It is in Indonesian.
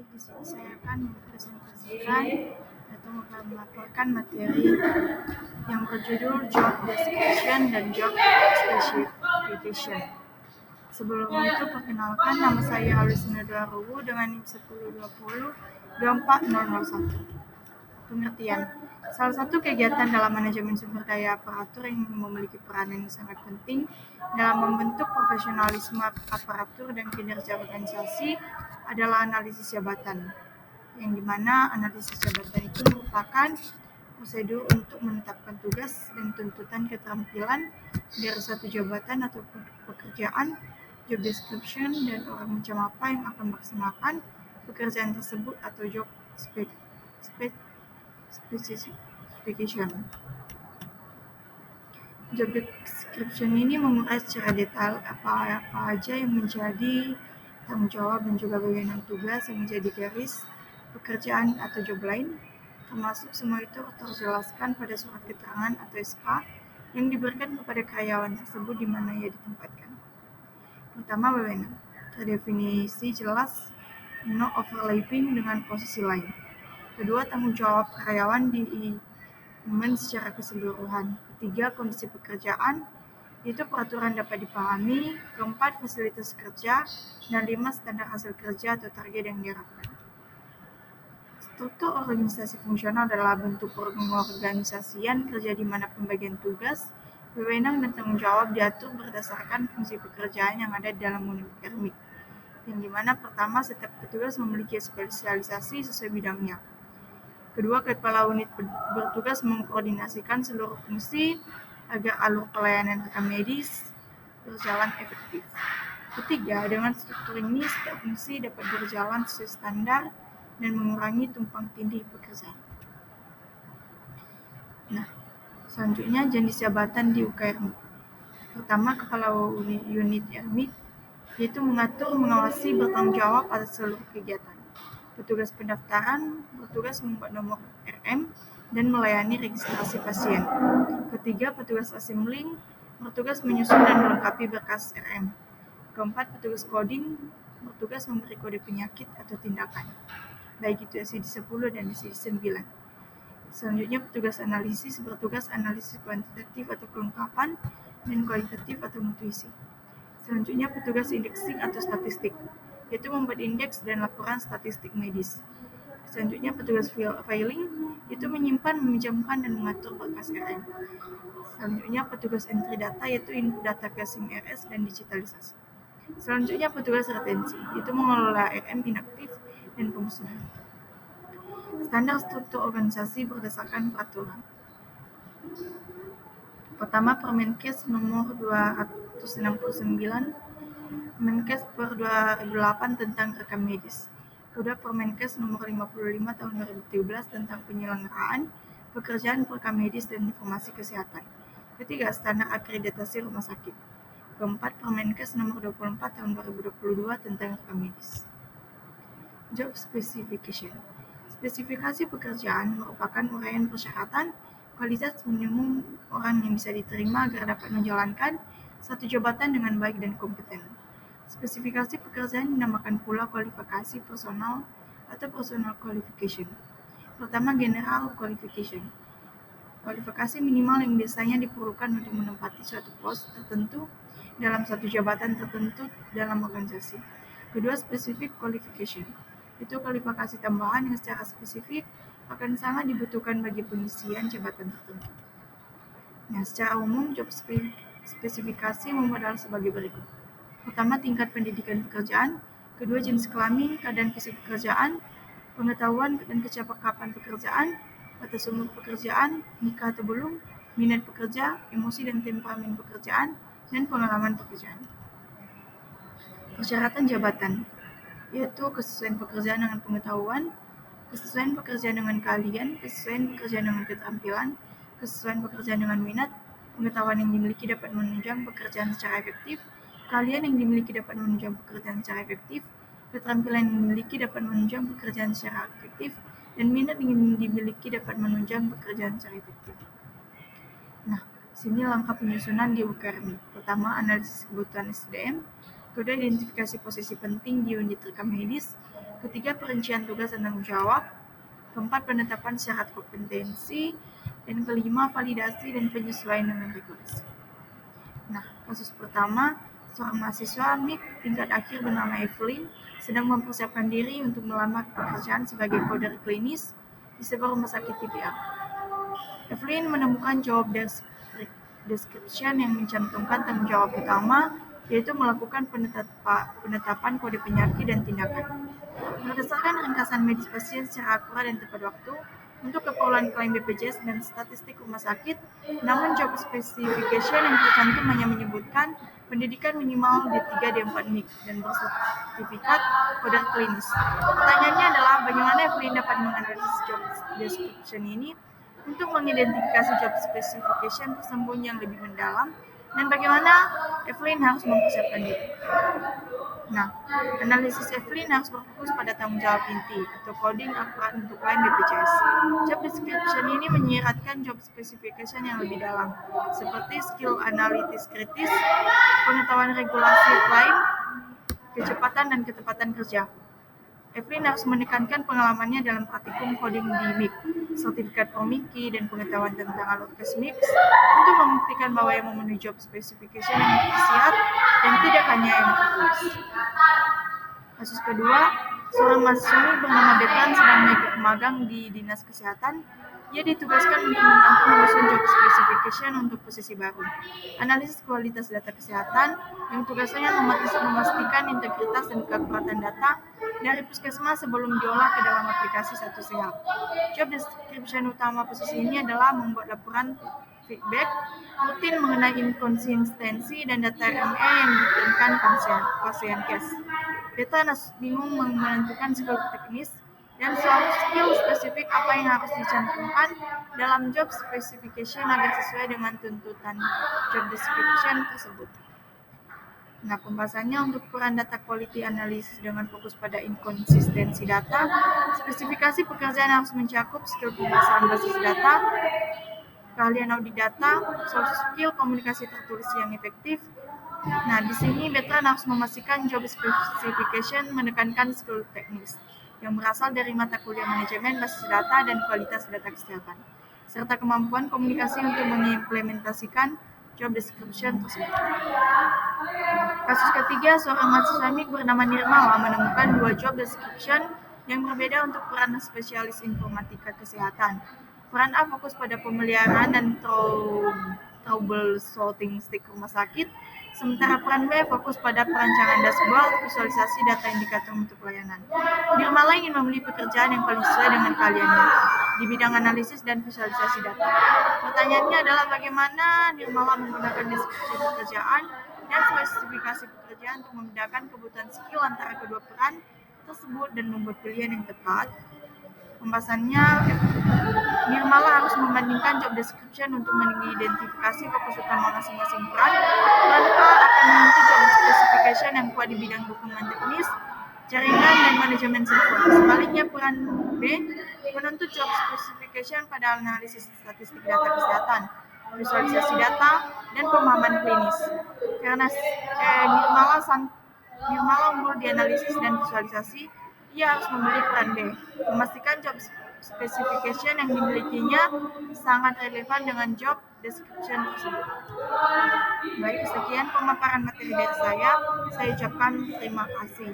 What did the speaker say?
Di sini saya akan mempresentasikan atau melaporkan materi yang berjudul Job Description dan Job Specification. Sebelum itu, perkenalkan, nama saya Alisina Dwaruwu dengan NIM 1020 Pengertian. Salah satu kegiatan dalam manajemen sumber daya aparatur yang memiliki peranan yang sangat penting dalam membentuk profesionalisme aparatur dan kinerja organisasi adalah analisis jabatan, yang dimana analisis jabatan itu merupakan prosedur untuk menetapkan tugas dan tuntutan keterampilan dari satu jabatan atau pekerjaan, job description, dan orang macam apa yang akan melaksanakan pekerjaan tersebut atau job specification. Job description ini mengurai secara detail apa aja yang menjadi tanggung jawab dan juga bagian tugas yang menjadi garis pekerjaan atau job lain, termasuk semua itu terjelaskan pada surat keterangan atau SK yang diberikan kepada karyawan tersebut di mana ia ditempatkan. Pertama, wewenang. Terdefinisi jelas, no overlapping dengan posisi lain. Kedua, tanggung jawab karyawan diimplementasikan secara keseluruhan. Ketiga, kondisi pekerjaan, yaitu peraturan dapat dipahami. Keempat, fasilitas kerja. Dan lima, standar hasil kerja atau target yang diharapkan. Struktur organisasi fungsional adalah bentuk pengorganisasian kerja di mana pembagian tugas, wewenang, dan tanggung jawab diatur berdasarkan fungsi pekerjaan yang ada dalam unit termik. Yang dimana pertama, setiap petugas memiliki spesialisasi sesuai bidangnya. Kedua, kepala unit bertugas mengkoordinasikan seluruh fungsi agar alur pelayanan rekam medis berjalan efektif. Ketiga, dengan struktur ini, setiap fungsi dapat berjalan sesuai standar dan mengurangi tumpang tindih pekerjaan. Nah, selanjutnya jenis jabatan di UKRMIK. Pertama, kepala unit RMIK, yaitu mengatur, mengawasi, bertanggung jawab atas seluruh kegiatan. Petugas pendaftaran bertugas membuat nomor RM dan melayani registrasi pasien. Ketiga, petugas assembling bertugas menyusun dan melengkapi berkas RM. Keempat, petugas coding bertugas memberi kode penyakit atau tindakan, baik itu SID-10 dan SID-9. Selanjutnya, petugas analisis bertugas analisis kuantitatif atau kelengkapan dan kualitatif atau mutuisi. Selanjutnya, petugas indexing atau statistik, yaitu membuat indeks dan laporan statistik medis. Selanjutnya, petugas filing, yaitu menyimpan, meminjamkan, dan mengatur berkas RM. Selanjutnya, petugas entry data, yaitu input data ke SIM RS dan digitalisasi. Selanjutnya, petugas retensi, yaitu mengelola RM inaktif dan pemusnahan. Standar struktur organisasi berdasarkan peraturan. Pertama, Permenkes nomor 269 Menkes per 2008 tentang rekam medis. Kedua, Permenkes nomor 55 tahun 2017 tentang penyelenggaraan pekerjaan rekam medis dan informasi kesehatan. Ketiga, standar akreditasi rumah sakit. Keempat, Permenkes nomor 24 tahun 2022 tentang rekam medis. Job specification. Spesifikasi pekerjaan merupakan uraian persyaratan kualitas minimum orang yang bisa diterima agar dapat menjalankan satu jabatan dengan baik dan kompeten. Spesifikasi pekerjaan dinamakan pula kualifikasi personal atau personal qualification. Pertama, general qualification. Kualifikasi minimal yang biasanya diperlukan untuk menempati suatu pos tertentu dalam satu jabatan tertentu dalam organisasi. Kedua, specific qualification. Itu kualifikasi tambahan yang secara spesifik akan sangat dibutuhkan bagi pengisian jabatan tertentu. Nah, secara umum, job spesifikasi memodal sebagai berikut. Pertama, tingkat pendidikan pekerjaan. Kedua, jenis kelamin, keadaan fisik pekerjaan, pengetahuan dan kecakapan pekerjaan, batas umur pekerjaan, nikah atau belum, minat pekerja, emosi dan temperamen pekerjaan, dan pengalaman pekerjaan. Persyaratan jabatan, yaitu kesesuaian pekerjaan dengan pengetahuan, kesesuaian pekerjaan dengan keahlian, kesesuaian pekerjaan dengan keterampilan, kesesuaian pekerjaan dengan minat, pengetahuan yang dimiliki dapat menunjang pekerjaan secara efektif, keahlian yang dimiliki dapat menunjang pekerjaan secara efektif, keterampilan yang dimiliki dapat menunjang pekerjaan secara efektif, dan minat yang dimiliki dapat menunjang pekerjaan secara efektif. Nah, sini langkah penyusunan di UKRMIK. Pertama, analisis kebutuhan SDM. Kedua, identifikasi posisi penting di unit rekam medis. Ketiga, perincian tugas dan tanggung jawab. Keempat, penetapan syarat kompetensi. Dan kelima, validasi dan penyesuaian dengan regulasi. Nah, kasus pertama, seorang mahasiswa MIK tingkat akhir bernama Evelyn sedang mempersiapkan diri untuk melamar pekerjaan sebagai coder klinis di sebuah rumah sakit TPR. Evelyn menemukan job description yang mencantumkan tanggung jawab utama, yaitu melakukan penetapan kode penyakit dan tindakan. Berdasarkan ringkasan medis pasien secara akurat dan tepat waktu, untuk keperluan klaim BPJS dan statistik rumah sakit, namun job specification yang tercantum hanya menyebutkan pendidikan minimal D3 D4 MIK dan bersertifikat coder klinis. Pertanyaannya adalah bagaimana Evelyn dapat menganalisis job description ini untuk mengidentifikasi job specification tersembunyi yang lebih mendalam, dan bagaimana Evelyn harus mempersiapkan diri. Nah, analisis Evelyn harus berfokus pada tanggung jawab inti atau coding akurat untuk klaim BPJS. Job description ini menyiratkan job specification yang lebih dalam, seperti skill analitis kritis, pengetahuan regulasi klaim, kecepatan dan ketepatan kerja. Evelyn harus menekankan pengalamannya dalam praktikum coding di MIK, sertifikat PROMIKI, dan pengetahuan tentang alur-tes MIX untuk membuktikan bahwa yang memenuhi job specification yang tersirat dan tidak hanya yang tertulis. Kasus kedua, seorang mahasiswa bernama Betran sedang magang di Dinas Kesehatan. Ia ditugaskan untuk membantu menyusun job specification untuk posisi baru. Analisis kualitas data kesehatan, yang tugasnya memastikan integritas dan keakuratan data dari puskesmas sebelum diolah ke dalam aplikasi Satu Sehat. Job description utama posisi ini adalah membuat laporan feedback rutin mengenai inkonsistensi dan data RME yang dikirimkan pasien case. Betran bingung menentukan skill teknis dan soft skill spesifik apa yang harus dicantumkan dalam job specification agar sesuai dengan tuntutan job description tersebut. Nah, pembahasannya untuk peran data quality analysis dengan fokus pada inkonsistensi data, spesifikasi pekerjaan harus mencakup skill pemeriksaan basis data, keahlian audit data, soft skill komunikasi tertulis yang efektif. Nah, di sini Betran harus memastikan job specification menekankan skill teknis yang berasal dari mata kuliah manajemen basis data dan kualitas data kesehatan, serta kemampuan komunikasi untuk mengimplementasikan job description tersebut. Kasus ketiga, seorang mahasiswa MIK bernama Nirmala menemukan dua job description yang berbeda untuk peran spesialis informatika kesehatan. Peran A fokus pada pemeliharaan dan troubleshooting stick rumah sakit, sementara peran B fokus pada perancangan dashboard, visualisasi data indikator untuk pelayanan. Nirmala ingin memilih pekerjaan yang paling sesuai dengan keahliannya di bidang analisis dan visualisasi data. Pertanyaannya adalah bagaimana Nirmala menggunakan deskripsi pekerjaan dan spesifikasi pekerjaan untuk membedakan kebutuhan skill antara kedua peran tersebut dan membuat pilihan yang tepat. Pembahasannya, Nirmala harus membandingkan job description untuk mengidentifikasi fokus utama masing-masing peran. Peran A akan menentu job specification yang kuat di bidang dukungan teknis, jaringan, dan manajemen server. Sebaliknya, peran B menuntut job specification pada analisis statistik data kesehatan, visualisasi data, dan pemahaman klinis. Karena Nirmala unggul di analisis dan visualisasi, ia harus memilih peran B, memastikan job specification yang dimilikinya sangat relevan dengan job description tersebut. Baik, sekian pemaparan materi dari saya ucapkan terima kasih.